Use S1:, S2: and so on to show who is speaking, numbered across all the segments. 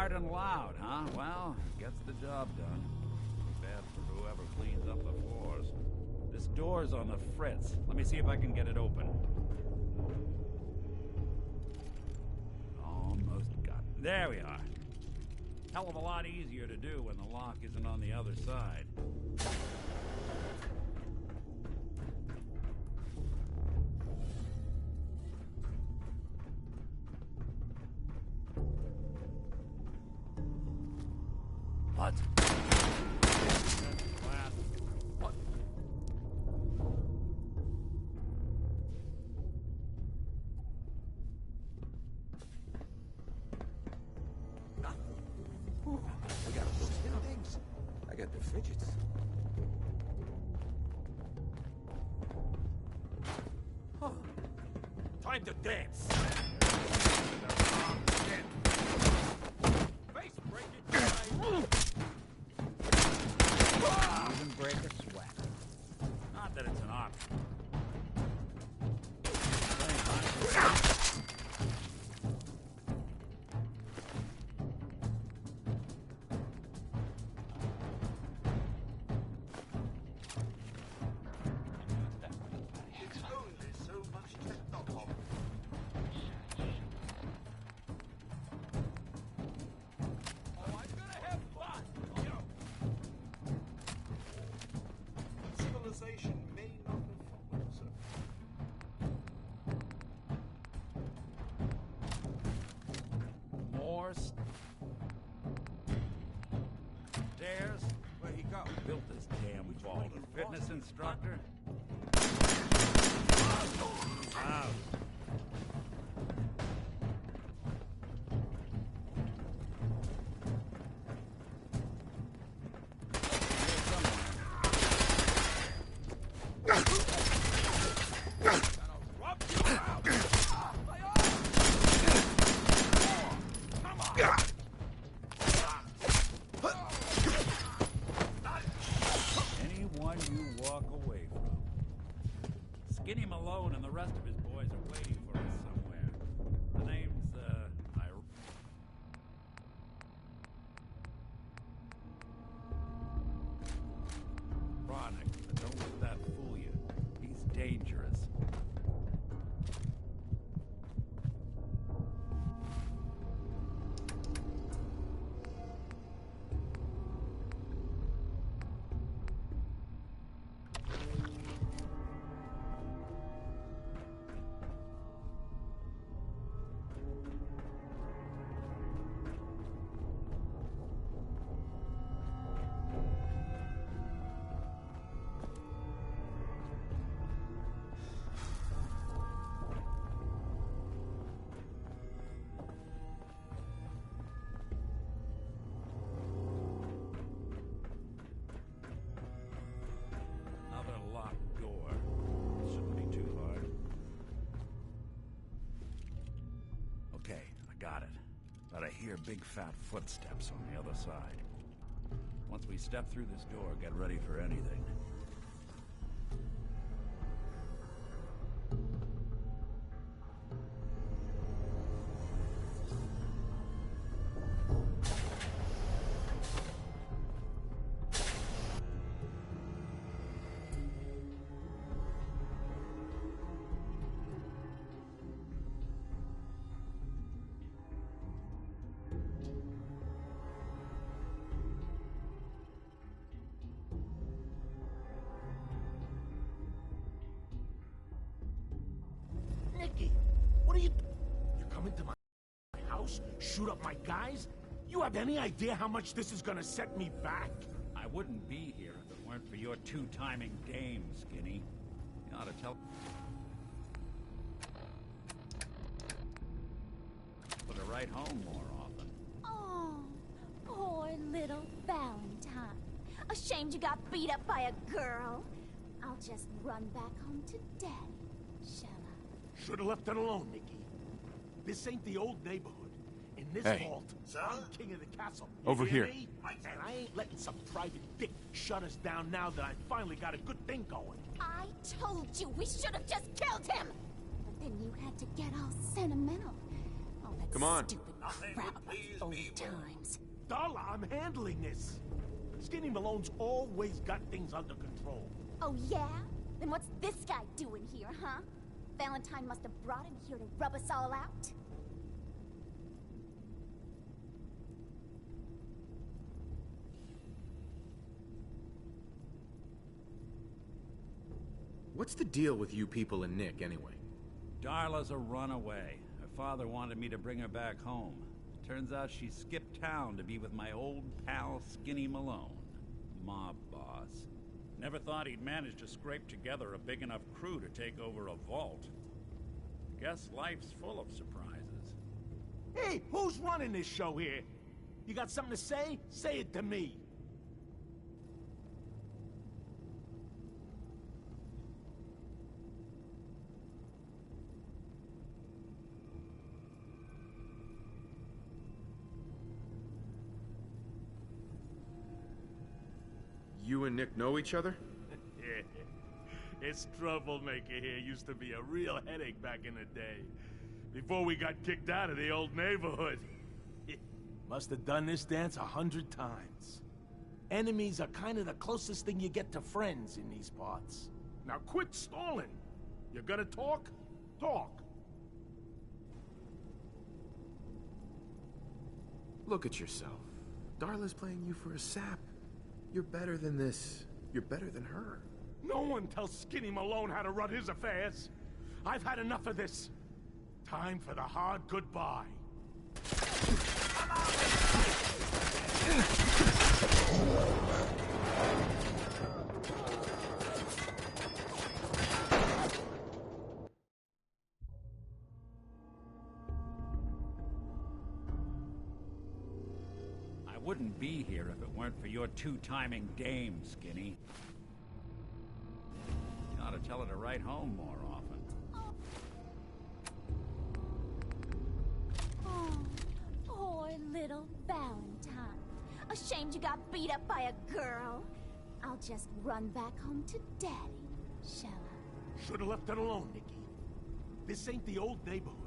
S1: hard and loud, huh? Well, gets the job done. Bad for whoever cleans up the floors. This door's on the fritz. Let me see if I can get it open. Almost got it. There we are. Hell of a lot easier to do when the lock isn't on the other side. What? What?
S2: Ooh, we got those little things. I got the fidgets. Huh. Time to dance. Face break it.
S1: Even break a sweat. Not that it's an option.
S2: May not have followed, sir.
S1: More stairs?
S2: Where'd he go?
S1: Built this damn vault. Fitness instructor? Out. Anyone you walk away from. Skinny Malone and the rest of his boys are waiting for us somewhere. The name's, Ironic, but don't let that fool you. He's dangerous. Got it. But I hear big fat footsteps on the other side. Once we step through this door, get ready for anything.
S3: What are you... You're coming to my house? Shoot up my guys? You have any idea how much this is gonna set me back?
S1: I wouldn't be here if it weren't for your two-timing dame, Skinny. You ought to tell... Put her right home more often.
S4: Oh, poor little Valentine. Ashamed you got beat up by a girl. I'll just run back home to Daddy, shall I?
S3: Should've left it alone, Nikki. This ain't the old neighborhood. In this vault, I'm king of the castle.
S5: Over here.
S3: Me? And I ain't letting some private dick shut us down now that I finally got a good thing going.
S4: I told you we should have just killed him! But then you had to get all sentimental. Oh, that
S2: Come on.
S4: Stupid crap about the old times.
S3: Darla, I'm handling this. Skinny Malone's always got things under control.
S4: Oh, yeah? Then what's this guy doing here, huh? Valentine must have brought him here to rub us all out.
S2: What's the deal with you people and Nick, anyway?
S1: Darla's a runaway. Her father wanted me to bring her back home. Turns out she skipped town to be with my old pal Skinny Malone, mob boss. Never thought he'd manage to scrape together a big enough crew to take over a vault. Guess life's full of surprises.
S3: Hey, who's running this show here? You got something to say? Say it to me.
S2: You and Nick know each other?
S3: This troublemaker here used to be a real headache back in the day. Before we got kicked out of the old neighborhood. Must have done this dance 100 times. Enemies are kind of the closest thing you get to friends in these parts. Now quit stalling. You're gonna talk? Talk.
S2: Look at yourself. Darla's playing you for a sap. You're better than this. You're better than her.
S3: No one tells Skinny Malone how to run his affairs. I've had enough of this. Time for the hard goodbye.
S1: I wouldn't be here if it weren't for your two-timing dame, Skinny. You ought to tell her to write home more often.
S4: Oh, poor little Valentine. Ashamed you got beat up by a girl. I'll just run back home to Daddy, shall I?
S3: Should've left it alone, Nikki. This ain't the old neighborhood.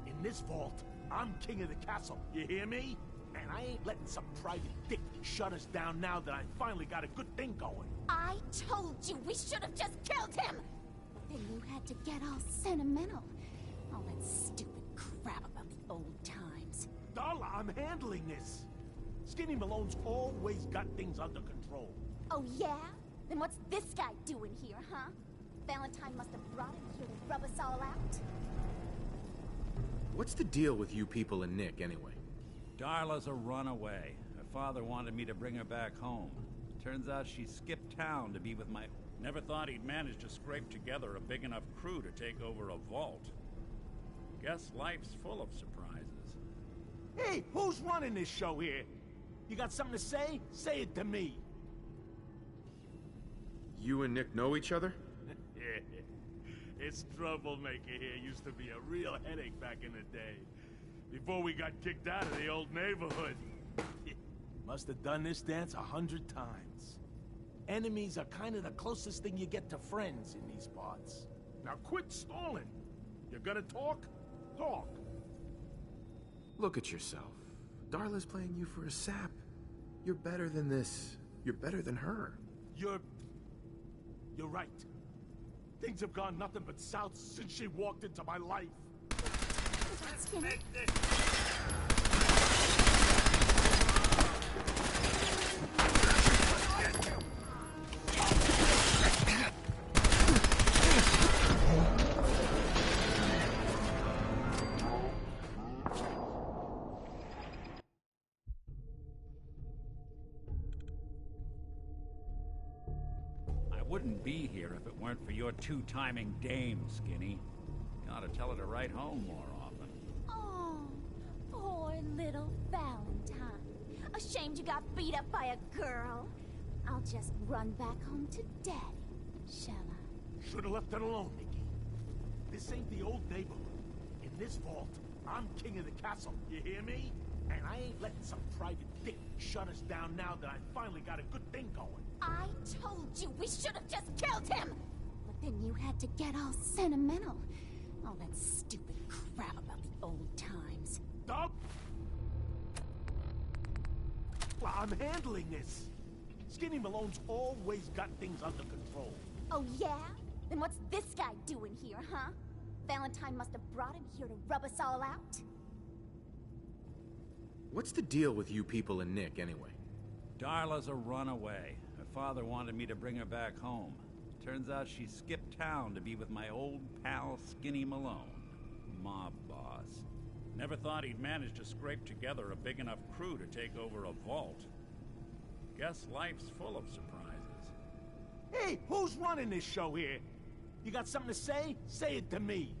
S3: In this vault, I'm king of the castle. You hear me? And I ain't letting some private dick shut us down now that I finally got a good thing going.
S4: I told you we should have just killed him! But then you had to get all sentimental. All that stupid crap about the old times.
S3: Darla, I'm handling this. Skinny Malone's always got things under control.
S4: Oh, yeah? Then what's this guy doing here, huh? Valentine must have brought him here to rub us all out.
S2: What's the deal with you people and Nick, anyway?
S1: Darla's a runaway. Her father wanted me to bring her back home. Turns out she skipped town to be with my... Never thought he'd manage to scrape together a big enough crew to take over a vault. Guess life's full of surprises.
S3: Hey, who's running this show here? You got something to say? Say it to me.
S2: You and Nick know each other?
S3: This troublemaker here used to be a real headache back in the day. Before we got kicked out of the old neighborhood. Must have done this dance 100 times. Enemies are kind of the closest thing you get to friends in these parts. Now quit stalling. You're gonna talk? Talk.
S2: Look at yourself. Darla's playing you for a sap. You're better than this. You're better than her.
S3: You're right. Things have gone nothing but south since she walked into my life.
S4: Skinny?
S1: I wouldn't be here if it weren't for your two-timing dame, Skinny. You ought to tell her to write home more often.
S4: Oh, poor little Valentine. Ashamed you got beat up by a girl. I'll just run back home to Daddy, shall I?
S3: Should've left it alone, Nikki. This ain't the old neighborhood. In this vault, I'm king of the castle. You hear me? And I ain't letting some private dick shut us down now that I finally got a good thing going.
S4: I told you we should have just killed him! But then you had to get all sentimental. All that stupid crap about the old times.
S3: Dub? Well, I'm handling this. Skinny Malone's always got things under control.
S4: Oh, yeah? Then what's this guy doing here, huh? Valentine must have brought him here to rub us all out?
S2: What's the deal with you people and Nick, anyway?
S1: Darla's a runaway. Her father wanted me to bring her back home. Turns out she skipped town to be with my old pal Skinny Malone, mob boss. Never thought he'd manage to scrape together a big enough crew to take over a vault. Guess life's full of surprises.
S3: Hey, who's running this show here? You got something to say? Say it to me.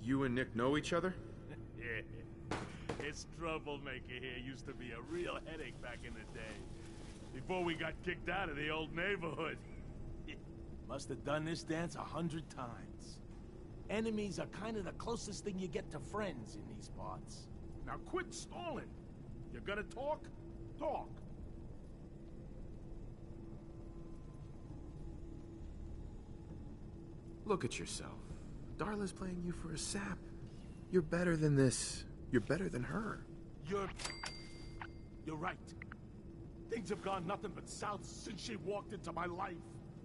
S2: You and Nick know each other?
S3: Yeah. This troublemaker here used to be a real headache back in the day. Before we got kicked out of the old neighborhood. Must have done this dance 100 times. Enemies are kind of the closest thing you get to friends in these parts. Now quit stalling. You're gonna talk? Talk.
S2: Look at yourself. Darla's playing you for a sap. You're better than this. You're better than her.
S3: You're right. Things have gone nothing but south since she walked into my life.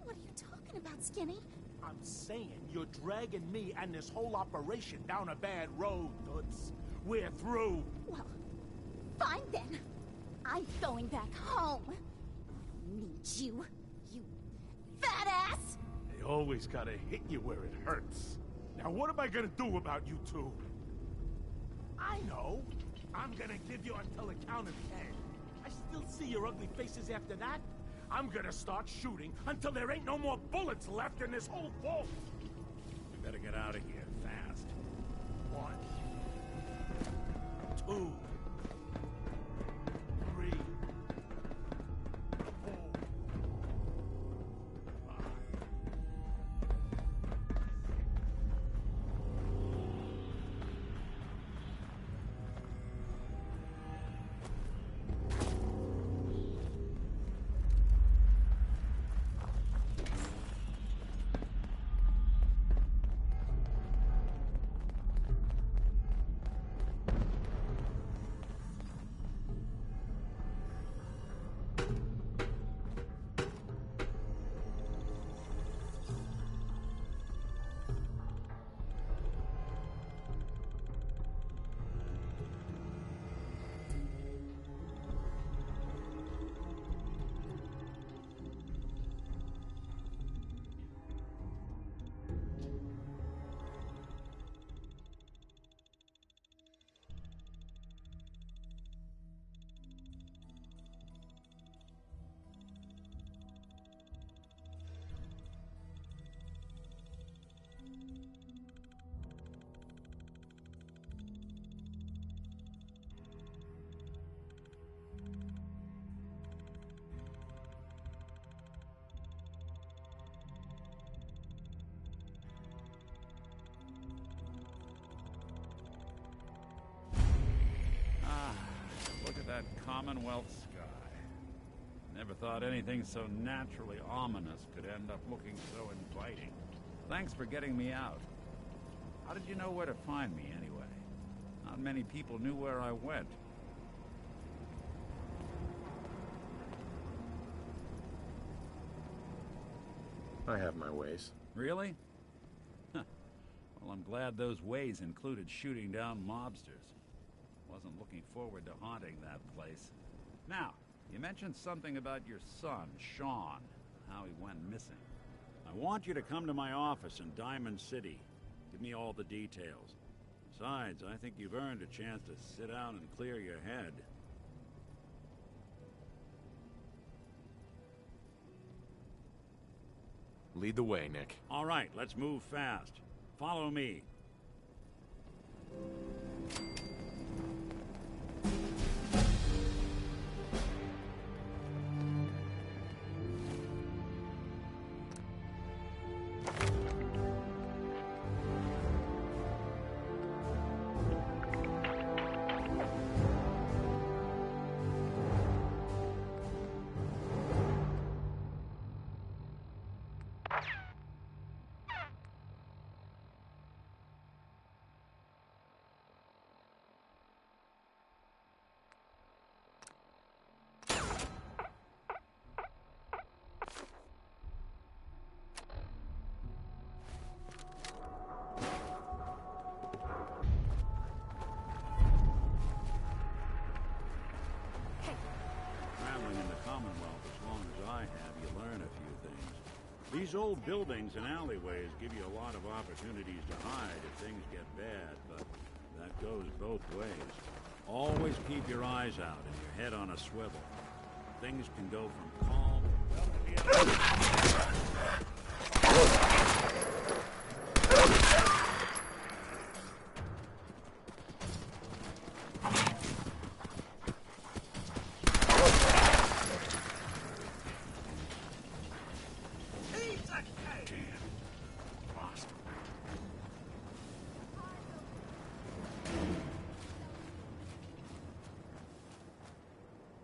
S4: What are you talking about, Skinny?
S3: I'm saying you're dragging me and this whole operation down a bad road, Toots. We're through.
S4: Well, fine then. I'm going back home. I need you, you fat ass!
S3: They always gotta hit you where it hurts. Now what am I gonna do about you two? I know. I'm gonna give you until the count of 10. I still see your ugly faces after that. I'm gonna start shooting until there ain't no more bullets left in this whole vault.
S1: We better get out of here fast.
S3: 1, 2, 3, 4, 5.
S1: Look at that Commonwealth sky. Never thought anything so naturally ominous could end up looking so inviting. Thanks for getting me out. How did you know where to find me, anyway? Not many people knew where I went.
S2: I have my ways.
S1: Really? Huh. Well, I'm glad those ways included shooting down mobsters. Wasn't looking forward to haunting that place. Now, you mentioned something about your son, Sean, how he went missing. I want you to come to my office in Diamond City. Give me all the details. Besides, I think you've earned a chance to sit down and clear your head.
S2: Lead the way, Nick.
S1: All right, let's move fast. Follow me.
S5: These old buildings and alleyways give you a lot of opportunities to hide if things get bad, but that goes both ways. Always keep your eyes out and your head on a swivel. Things can go from calm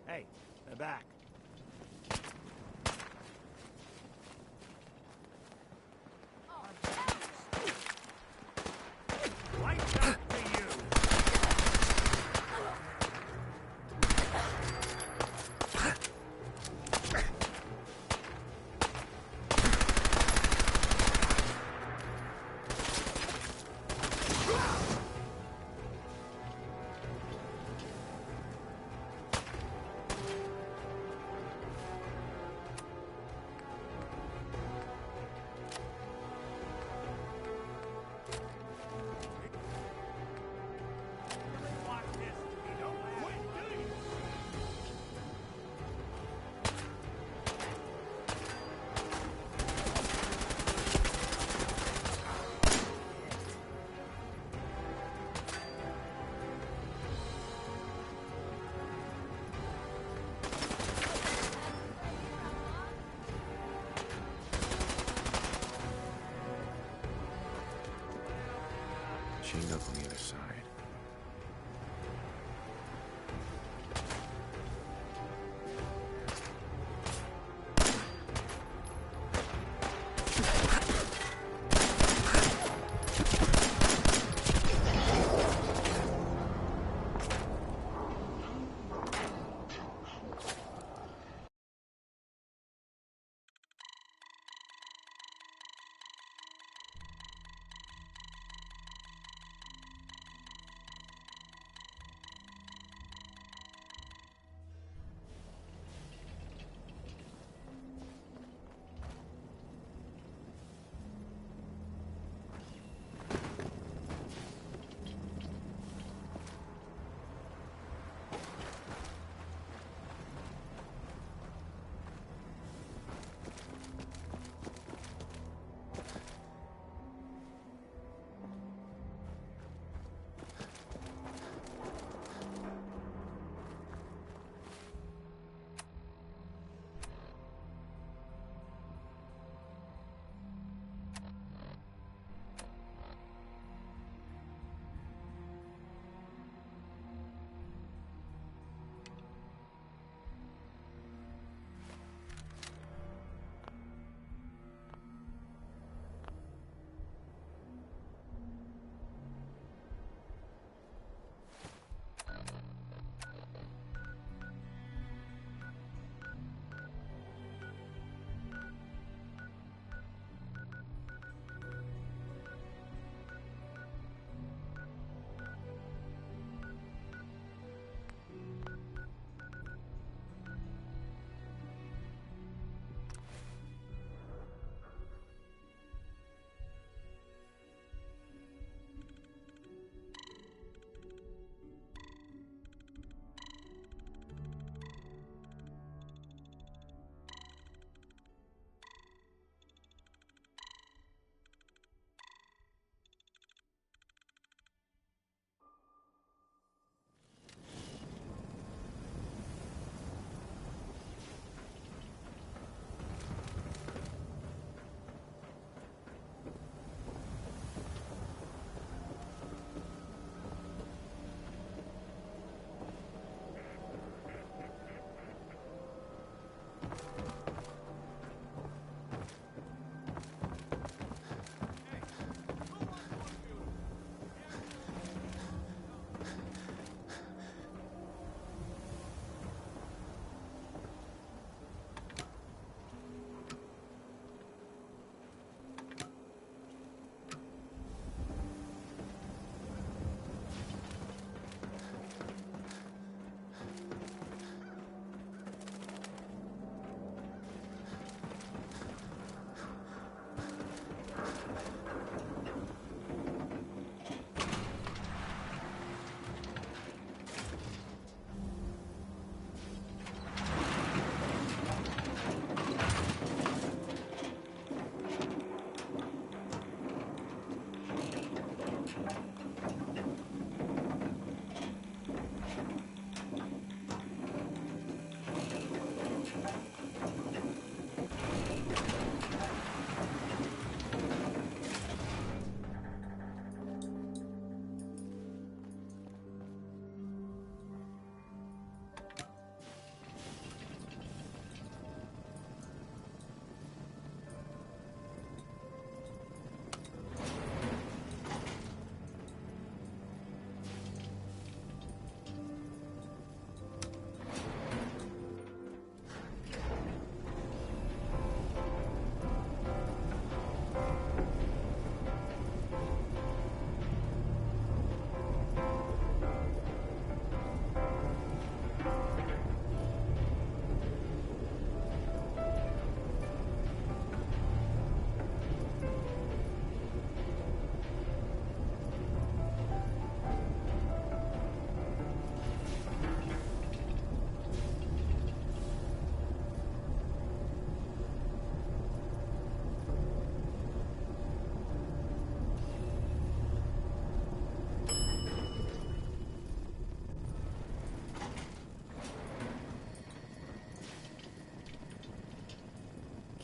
S3: Hey, they're back. Lights out for you!
S2: Chained up on the other side.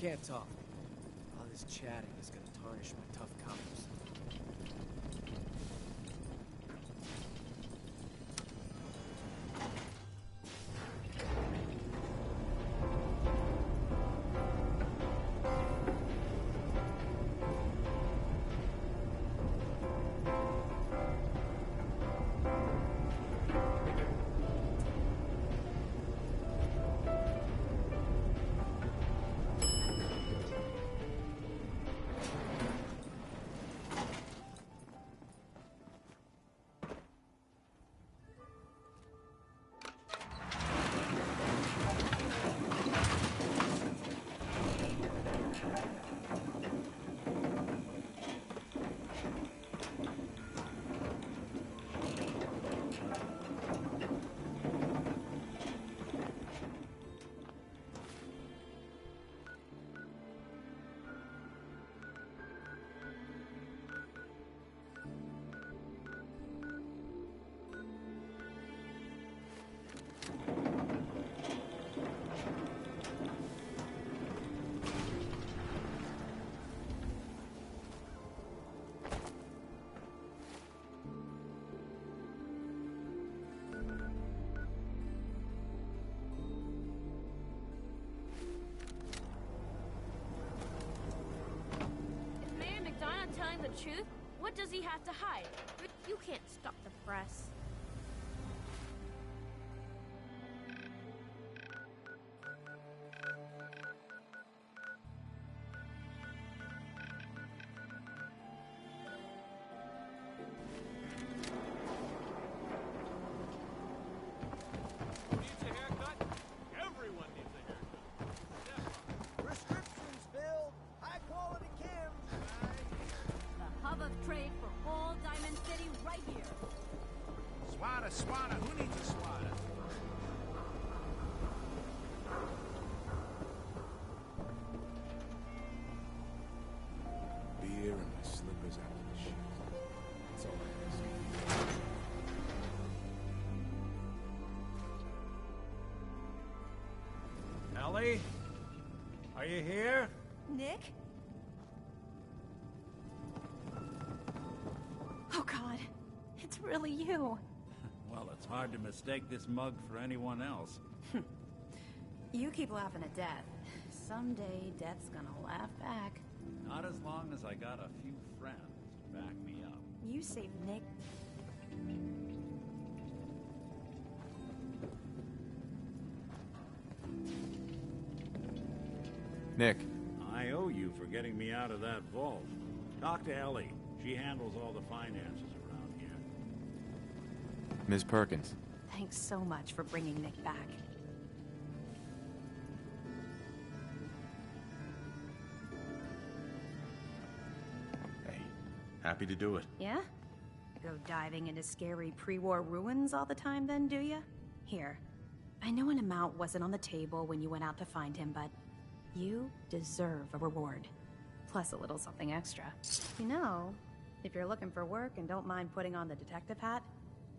S6: can't talk. All this chatting is gonna tarnish my tough combos.
S7: Telling the truth? What does he have to hide? You can't stop the press.
S3: Needs a haircut? Everyone needs a haircut.
S8: Prescriptions filled. High quality chems.
S7: The hub of trade for all Diamond City right here.
S3: Swatter. Who needs a swatter?
S2: Beer and my slippers after the shoot. That's all I ask.
S1: Ellie? Are you here?
S4: Nick? Oh, God. It's really you.
S1: Well, it's hard to mistake this mug for anyone else.
S9: You keep laughing at death. Someday, death's gonna laugh back.
S1: Not as long as I got a few friends to back me up.
S9: You saved Nick.
S2: Nick.
S5: I owe you for getting me out of that vault. Talk to Ellie. She handles all the finances around here.
S2: Ms. Perkins.
S9: Thanks so much for bringing Nick back.
S2: Hey, happy to do it.
S9: Yeah? Go diving into scary pre-war ruins all the time then, do ya? Here. I know an amount wasn't on the table when you went out to find him, but you deserve a reward. Plus a little something extra. You know, if you're looking for work and don't mind putting on the detective hat,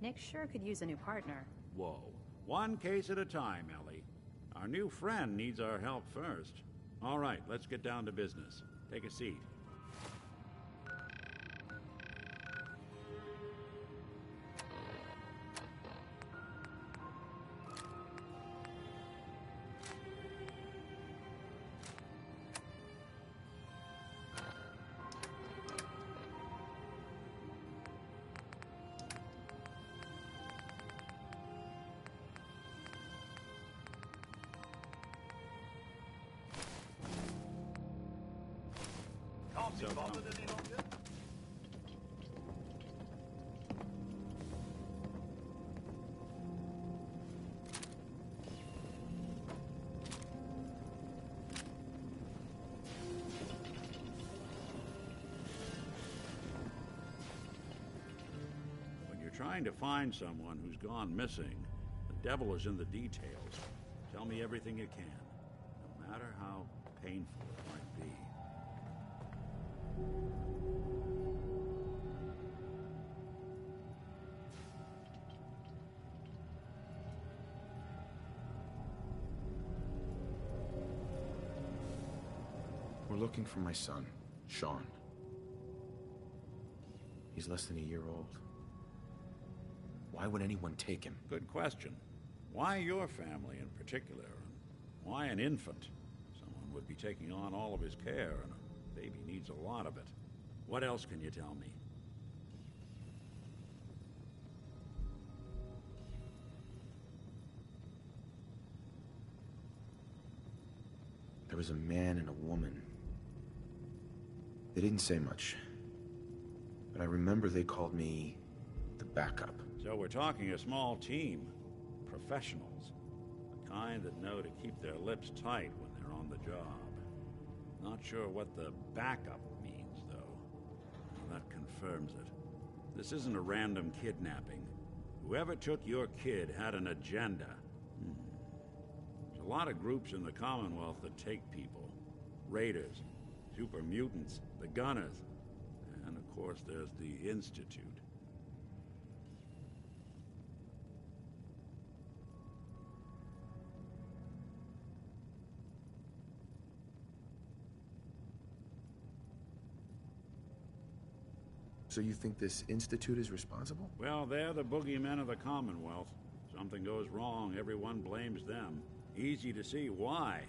S9: Nick sure could use a new partner.
S5: Whoa. One case at a time, Ellie. Our new friend needs our help first. All right, let's get down to business. Take a seat. When you're trying to find someone who's gone missing, the devil is in the details. Tell me everything you can, no matter how painful it might be.
S2: looking for my son, Sean. He's less than a year old. Why would anyone take him?
S5: Good question. Why your family in particular? And why an infant? Someone would be taking on all of his care, and a baby needs a lot of it. What else can you tell me?
S2: There was a man and a woman. They didn't say much. But I remember they called me the backup.
S5: So we're talking a small team. Professionals. The kind that know to keep their lips tight when they're on the job. Not sure what the backup means, though. Well, that confirms it. This isn't a random kidnapping. Whoever took your kid had an agenda. There's a lot of groups in the Commonwealth that take people. Raiders, super mutants, the Gunners, and of course there's the Institute.
S2: So you think this Institute is responsible?
S5: Well, they're the boogeymen of the Commonwealth. Something goes wrong, everyone blames them. Easy to see why.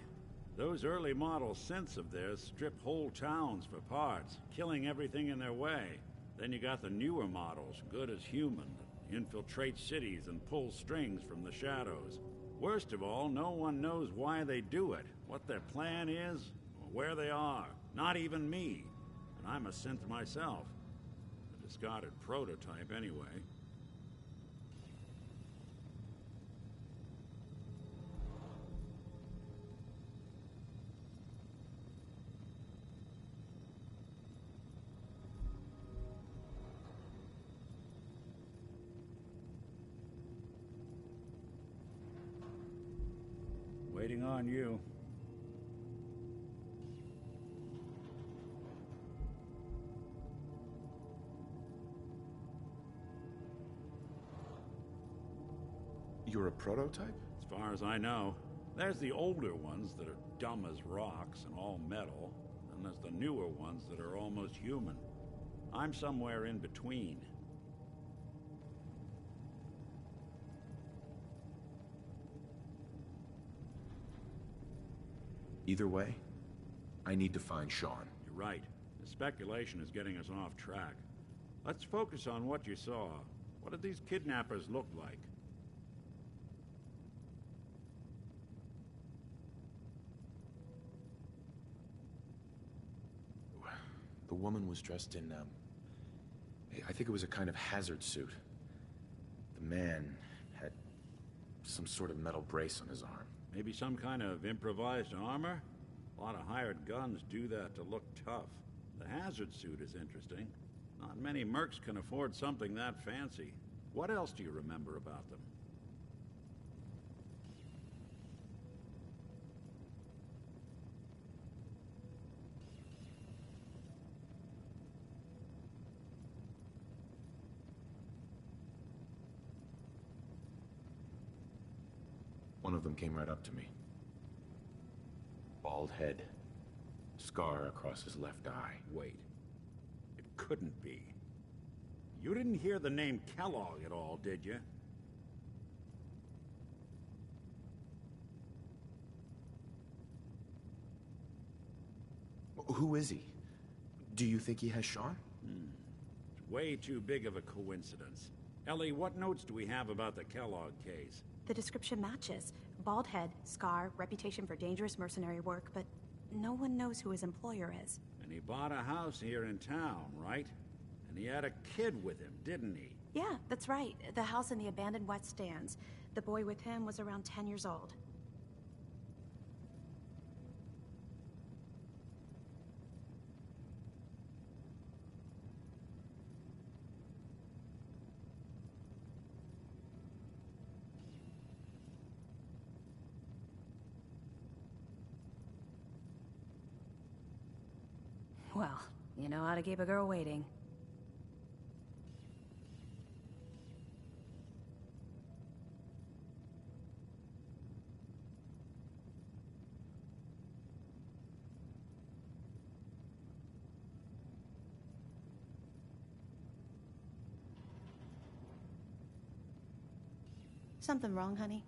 S5: Those early model synths of theirs strip whole towns for parts, killing everything in their way. Then you got the newer models, good as human, that infiltrate cities and pull strings from the shadows. Worst of all, no one knows why they do it, what their plan is, or where they are. Not even me. And I'm a synth myself. A discarded prototype, anyway. Waiting on you.
S2: You're a prototype?
S5: As far as I know. There's the older ones that are dumb as rocks and all metal, and there's the newer ones that are almost human. I'm somewhere in between.
S2: Either way, I need to find Sean.
S5: You're right. The speculation is getting us off track. Let's focus on what you saw. What did these kidnappers look like?
S2: The woman was dressed in, I think it was a kind of hazard suit. The man had some sort of metal brace on his arm.
S5: Maybe some kind of improvised armor? A lot of hired guns do that to look tough. The hazard suit is interesting. Not many mercs can afford something that fancy. What else do you remember about them?
S2: One of them came right up to me. Bald head. Scar across his left eye.
S5: Wait. It couldn't be. You didn't hear the name Kellogg at all, did you?
S2: Who is he? Do you think he has Sean?
S5: It's way too big of a coincidence. Ellie, what notes do we have about the Kellogg case?
S9: The description matches. Bald head, scar, reputation for dangerous mercenary work, but no one knows who his employer is.
S5: And he bought a house here in town, right? And he had a kid with him, didn't he?
S9: Yeah, that's right. The house in the abandoned West Stands. The boy with him was around 10 years old. Well, you know how to keep a girl waiting. Something wrong, honey?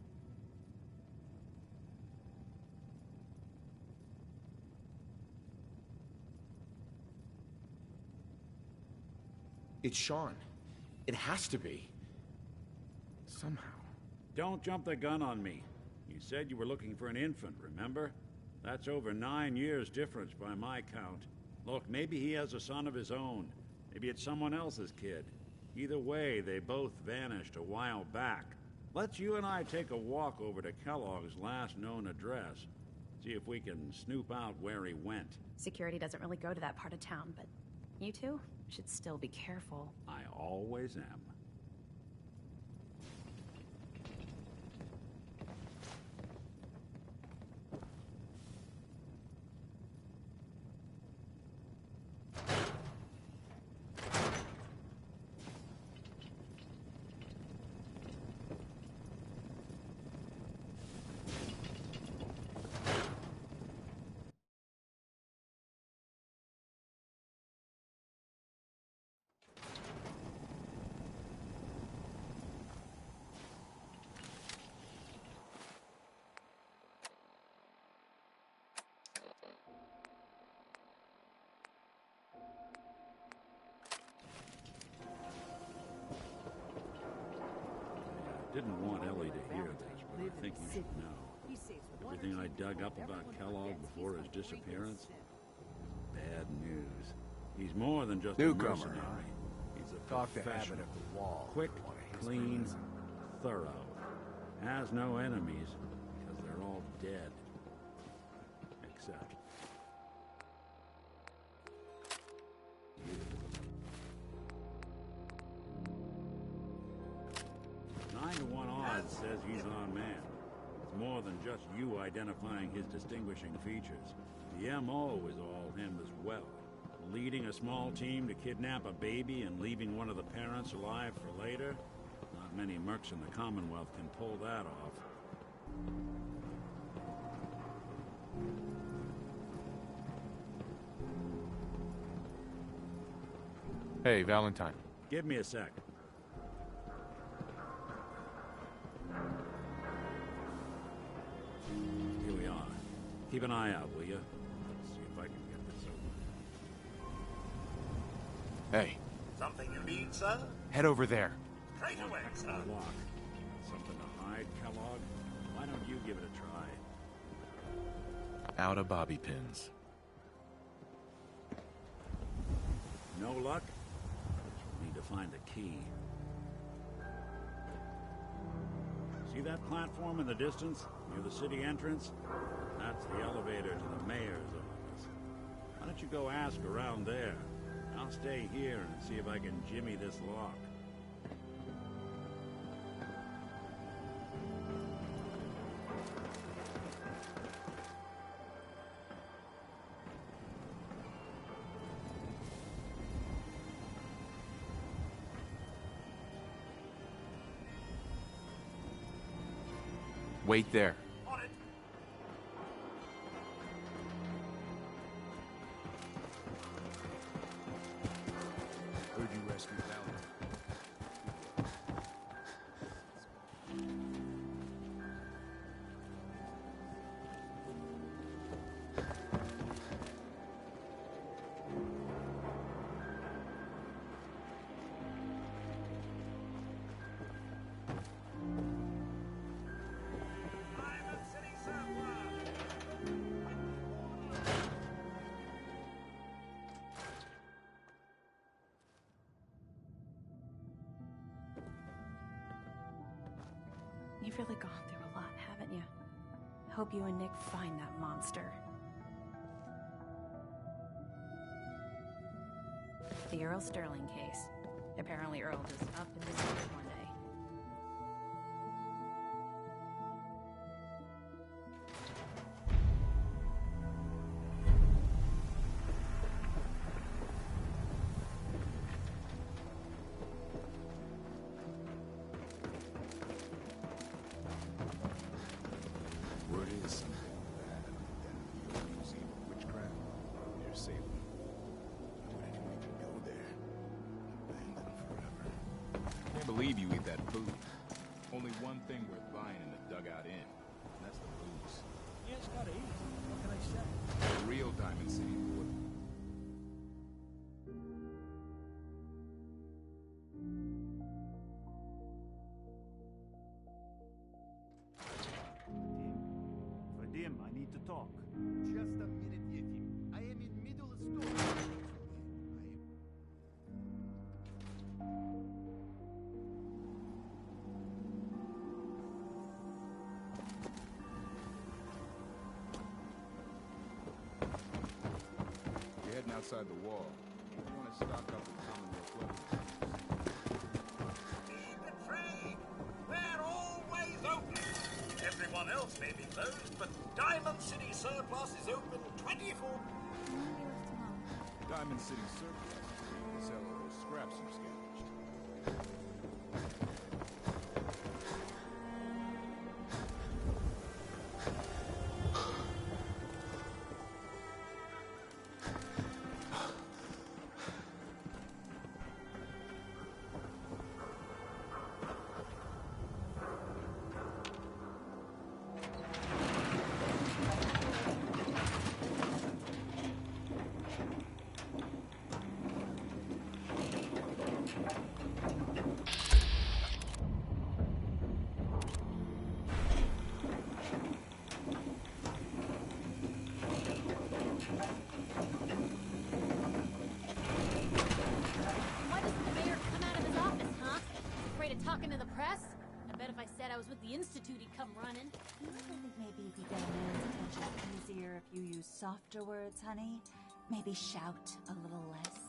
S2: It's Sean. It has to be. Somehow.
S5: Don't jump the gun on me. You said you were looking for an infant, remember? That's over 9 years difference by my count. Look, maybe he has a son of his own. Maybe it's someone else's kid. Either way, they both vanished a while back. Let's you and I take a walk over to Kellogg's last known address. See if we can snoop out where he went.
S9: Security doesn't really go to that part of town, but you two should still be careful.
S5: I always am. Didn't want Ellie to hear this, but I think you should know. Everything I dug up about Kellogg before his disappearance? Bad news. He's more than just a mercenary. He's a professional. Quick, clean, thorough. Has no enemies, because they're all dead. Except... you. 9 to 1 odds says he's our man. It's more than just you identifying his distinguishing features. The M.O. is all him as well. Leading a small team to kidnap a baby and leaving one of the parents alive for later? Not many mercs in the Commonwealth can pull that off.
S2: Hey, Valentine.
S5: Give me a sec. Here we are. Keep an eye out, will you? See if I can get this over.
S2: Hey,
S8: Something you need, sir?
S2: head over there.
S8: Straight away, sir.
S5: Lock. Something to hide, Kellogg? Why don't you give it a try?
S2: Out of bobby pins.
S5: No luck? Need to find the key. See that platform in the distance, near the city entrance? That's the elevator to the mayor's office. Why don't you go ask around there? I'll stay here and see if I can jimmy this lock.
S2: Wait there.
S8: On it.
S3: Heard you rescued Valentine.
S9: You've really gone through a lot, haven't you? I hope you and Nick find that monster. The Earl Sterling case. Apparently Earl just up and disappeared one day.
S3: Word is something bad at the Museum of Witchcraft near Salem. I wouldn't even go there. Abandoned forever. Can't believe you eat that food.
S10: Only one thing worth buying in the Dugout Inn, and that's the booze.
S3: Yeah, it's gotta eat. What can I say?
S10: The real Diamond City would.
S11: Vadim, I need to talk.
S8: Just a minute, Yefim. I am in middle of story.
S10: You're heading outside the wall. You want to stock up with Commonwealth weapons.
S12: Keep it free! We're always open! Everyone else may be closed, but Diamond City Surplus is open 24...
S10: Diamond City Surplus. They sell all those scraps you scavenged.
S7: Talking to the press? I bet if I said I was with the Institute, he'd come running.
S13: You think maybe you could get a man's attention easier if you use softer words, honey? Maybe shout a little less.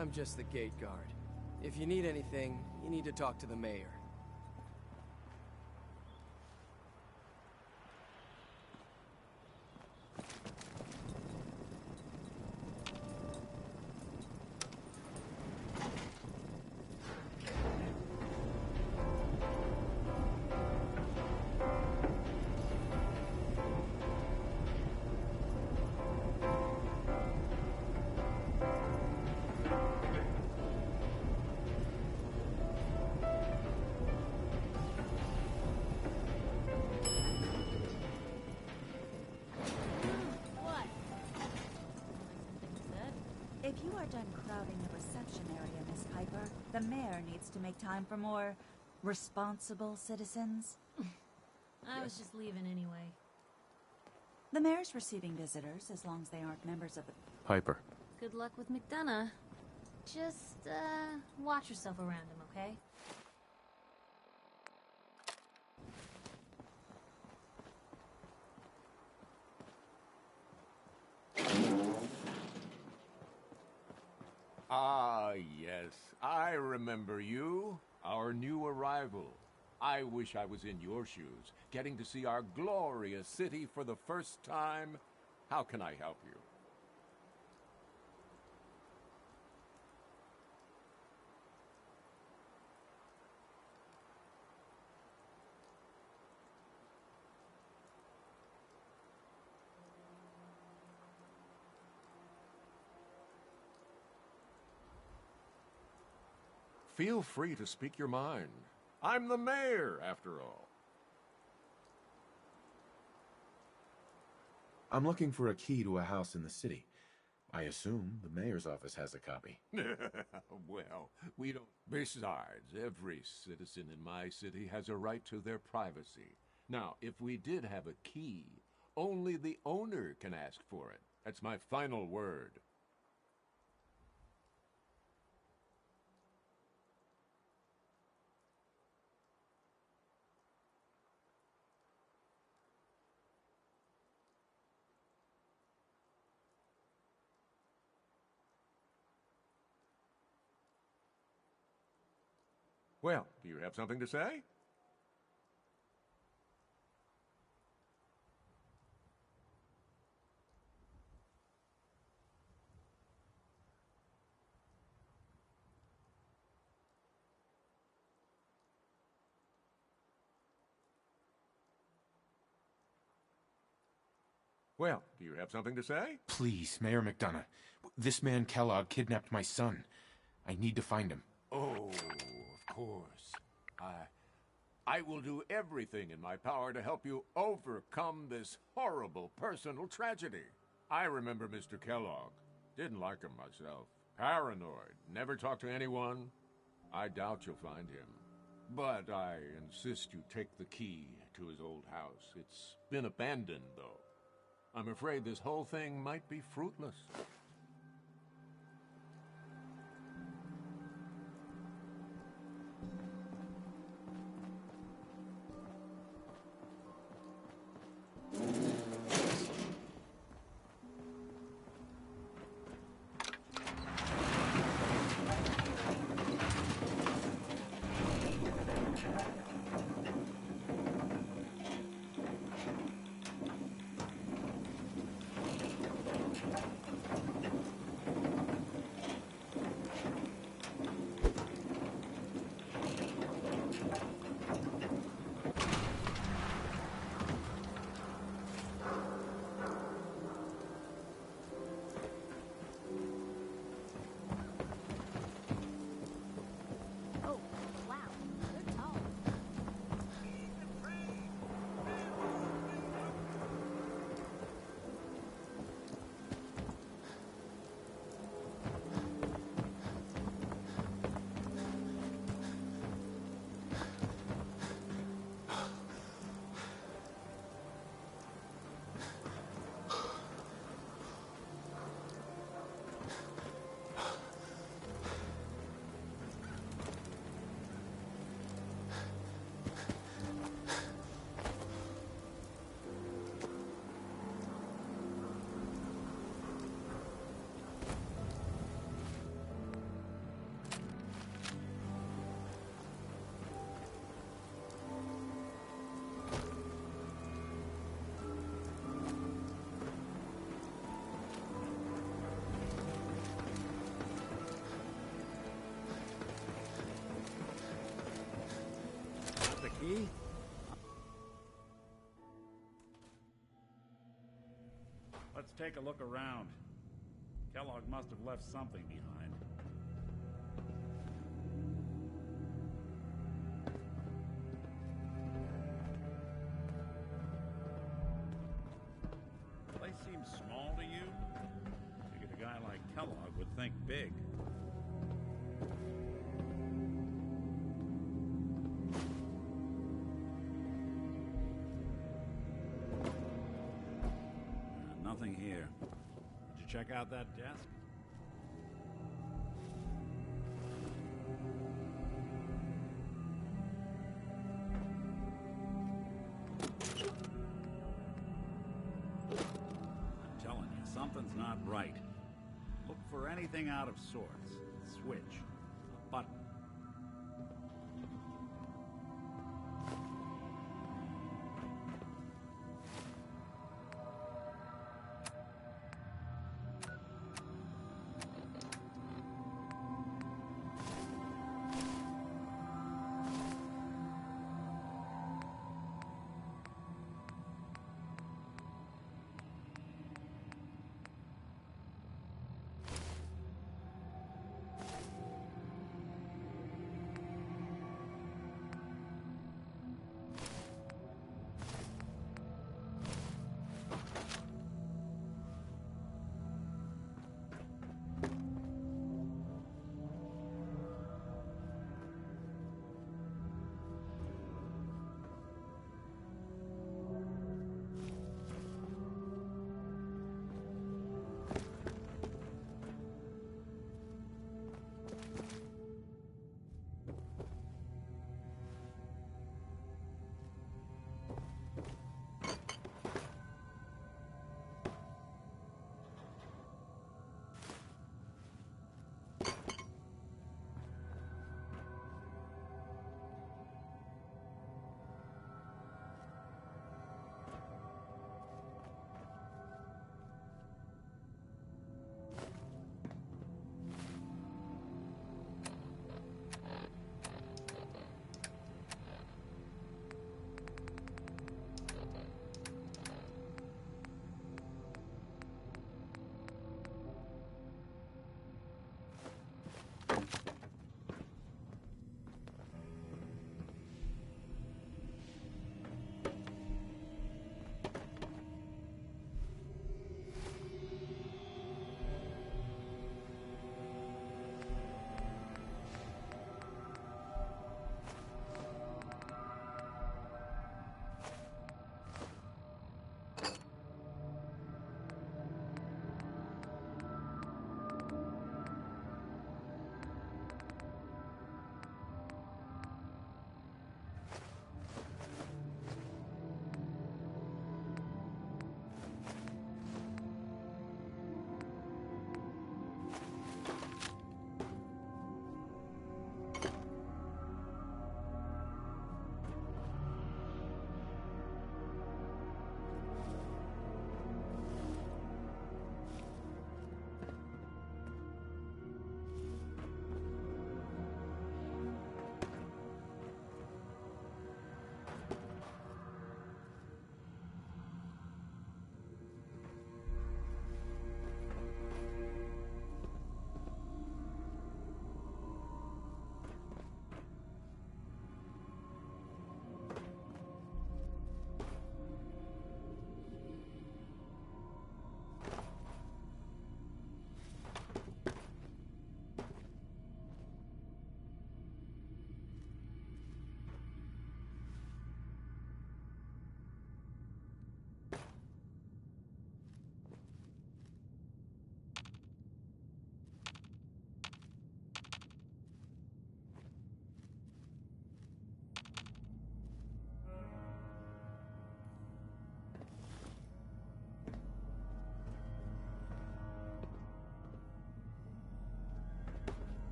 S6: I'm just the gate guard. If you need anything, you need to talk to the mayor. If you are done crowding the reception area, Miss Piper, the mayor needs to make time for more responsible citizens.
S7: I was just leaving anyway.
S13: The mayor's receiving visitors as long as they aren't members of the...
S2: Piper.
S7: Good luck with McDonough. Just, watch yourself around him, okay?
S14: Ah, yes. I remember you. Our new arrival. I wish I was in your shoes, getting to see our glorious city for the first time. How can I help you? Feel free to speak your mind. I'm the mayor, after all.
S2: I'm looking for a key to a house in the city. I assume the mayor's office has a copy.
S14: Well, we don't... Besides, every citizen in my city has a right to their privacy. Now, if we did have a key, only the owner can ask for it. That's my final word. Well, do you have something to say? Well, do you have something to say?
S2: Please, Mayor McDonough. This man Kellogg kidnapped my son. I need to find him.
S14: Oh, of course. I will do everything in my power to help you overcome this horrible personal tragedy. I remember Mr. Kellogg. Didn't like him myself. Paranoid. Never talked to anyone. I doubt you'll find him. But I insist you take the key to his old house. It's been abandoned, though. I'm afraid this whole thing might be fruitless.
S7: Oh, wow. You're tall.
S5: The key?
S1: Let's take a look around. Kellogg must have left something behind. Place seems small to you? Figured a guy like Kellogg would think big. Nothing here. Did you check out that desk? I'm telling you, something's not right. Look for anything out of sorts. Switch. A button.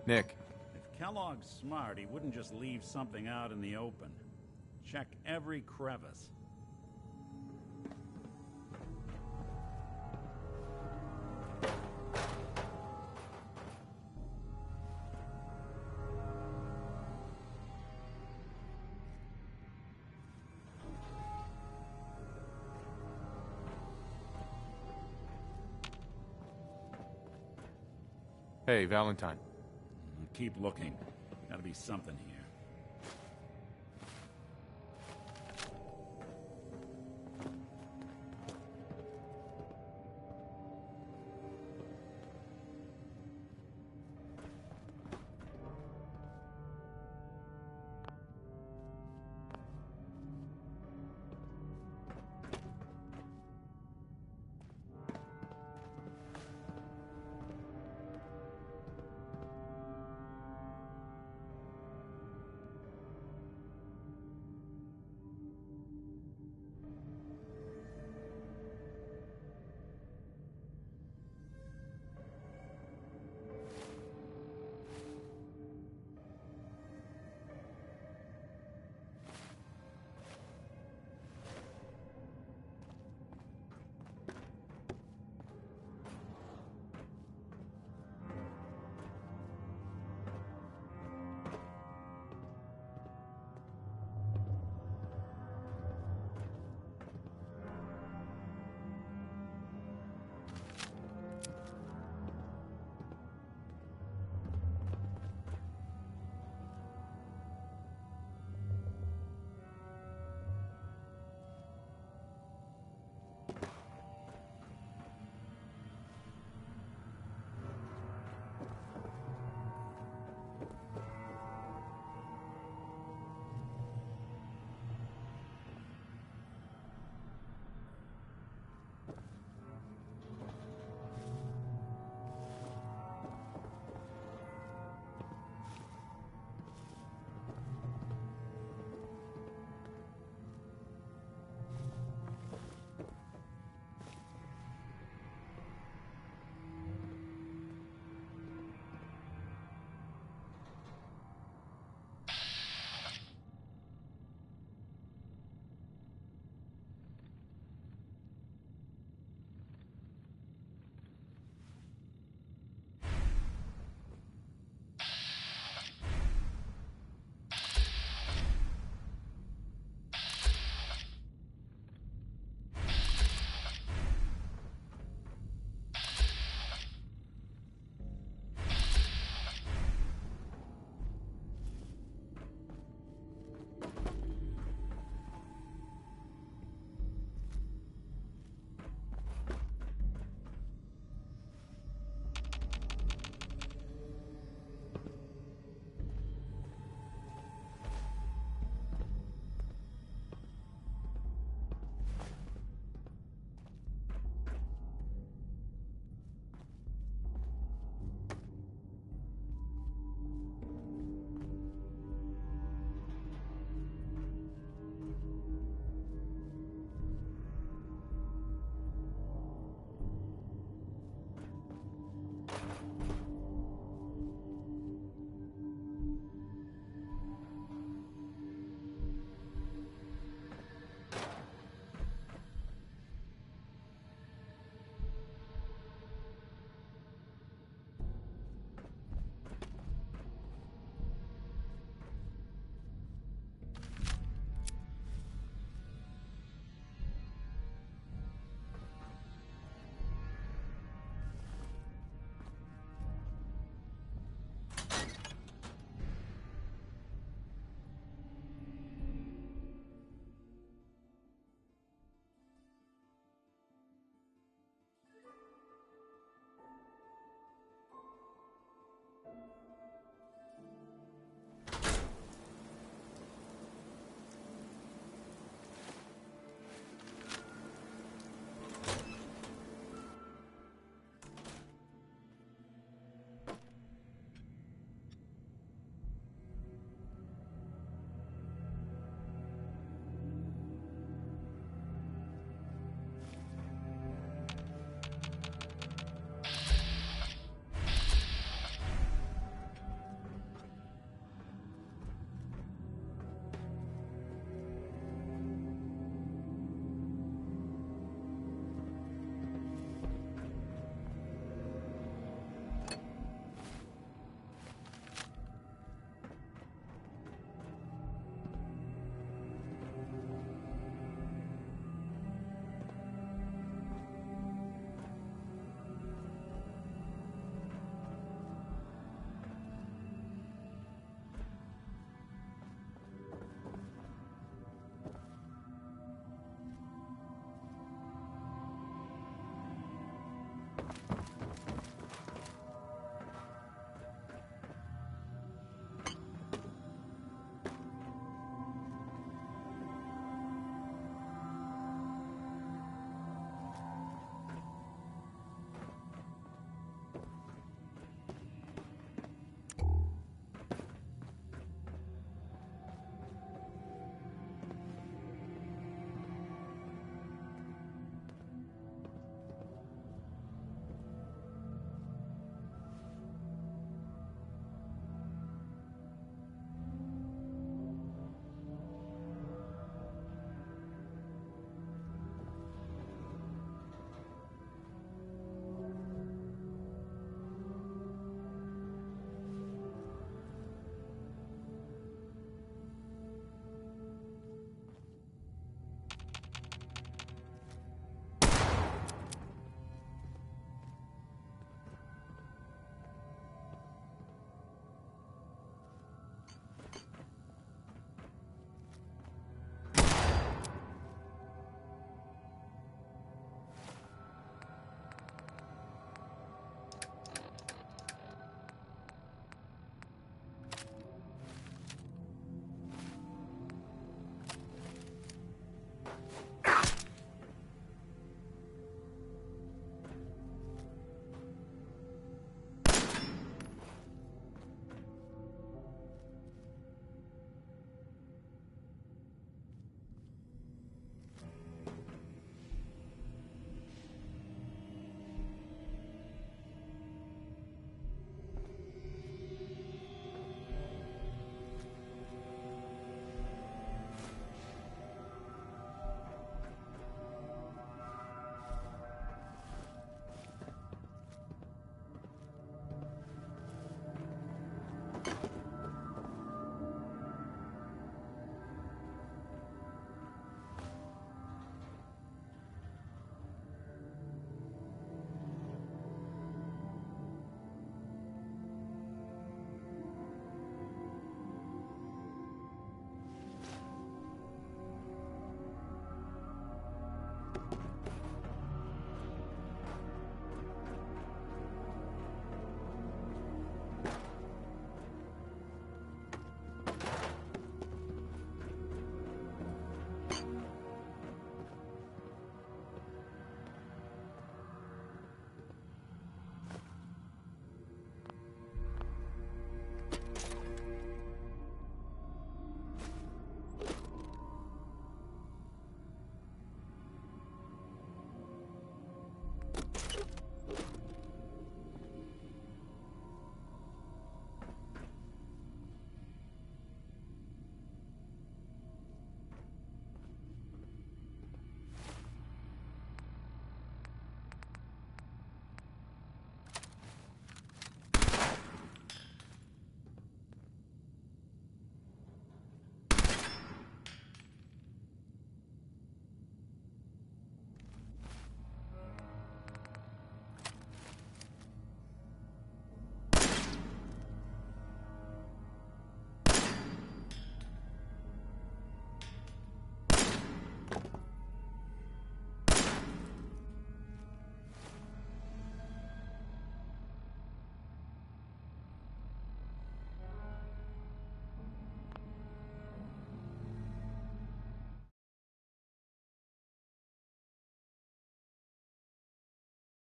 S2: Nick.
S5: If Kellogg's smart, he wouldn't just leave something out in the open. Check every crevice.
S2: Hey, Valentine.
S5: Keep looking. Gotta be something here.